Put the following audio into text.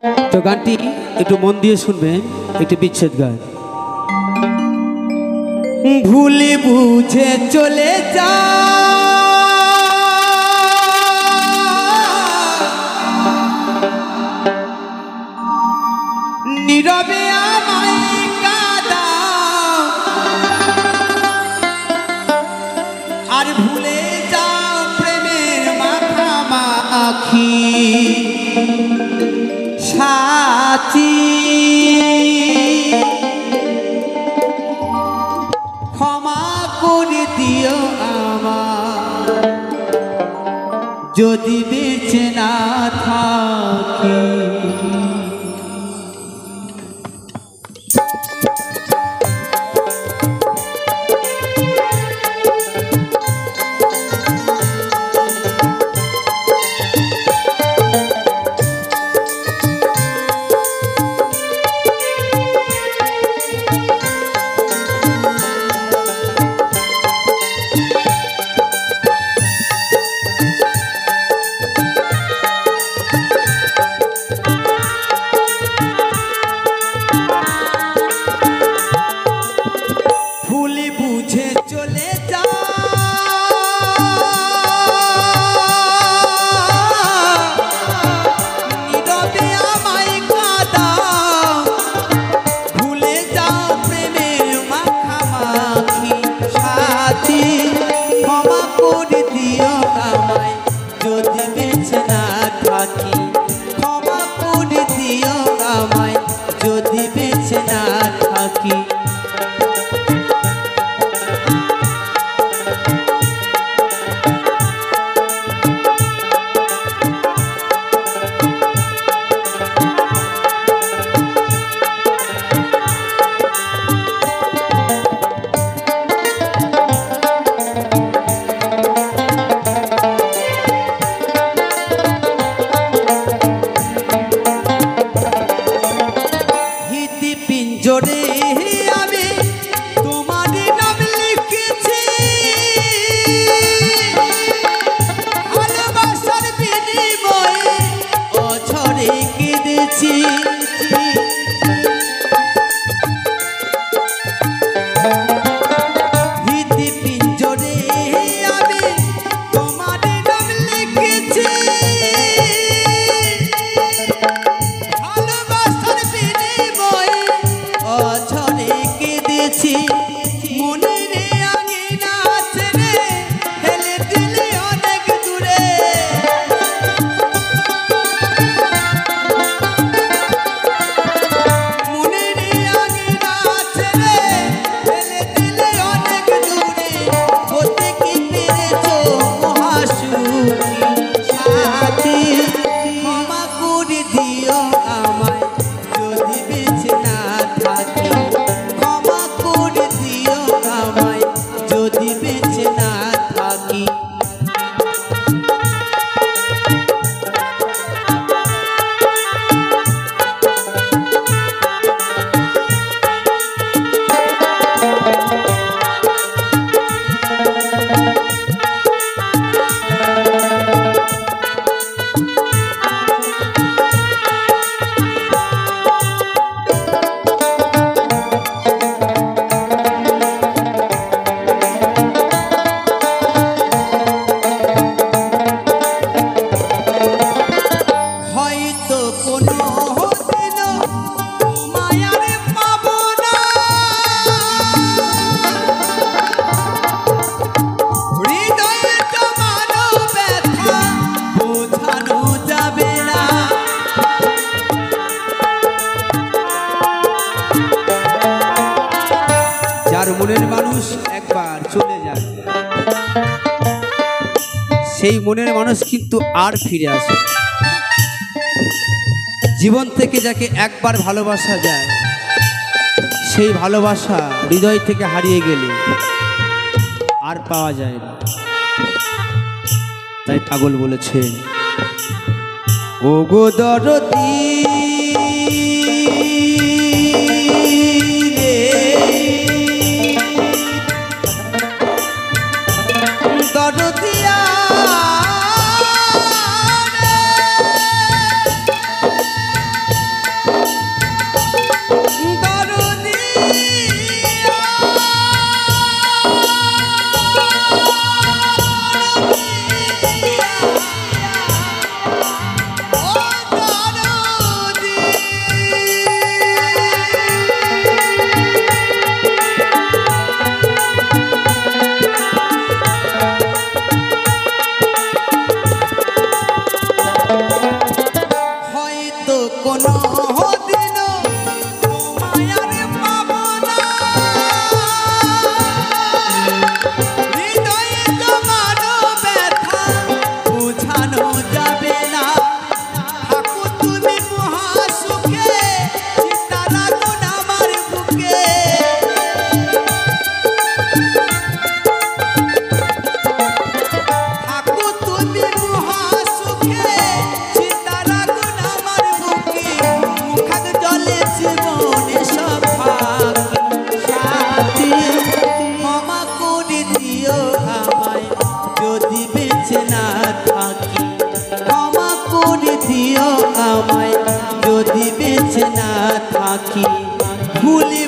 তো গানটি একটু মন দিয়ে শুনবেন, একটি বিচ্ছেদ গান। ভুলে বুঝে চলে যা নীরবে আমায় কাঁদা, আর ভুলে যাও প্রেমের মাখামাখি সাথী। ক্ষমা করে দিও আমার যদি বেঁচে না থাকি। মনের মানুষ একবার চলে যায়, সেই মনের মানুষ কিন্তু আর ফিরে আসে। জীবন থেকে যাকে একবার ভালোবাসা যায়, সেই ভালোবাসা হৃদয় থেকে হারিয়ে গেলে আর পাওয়া যায় না। তাই পাগল বলেছেন, ও গো দরদি তো কোনো দিন মায়ারে পাবো না হৃদয়ে জমানো ব্যথা বোঝানো যাবে না থাকো তুমি মহাসুখে চিন্তা রাখো না আমার বুকে থাকো তুমি মহাসুখে চিন্তা রাখো না আমার বুকে মুখাগ জলে জীবনে সব ভাগ সাথী ক্ষমা করে দিও আমায় যদি বেঁচে না থাকি ক্ষমা করে দিও আমায় যদি বেঁচে না থাকি ভুলে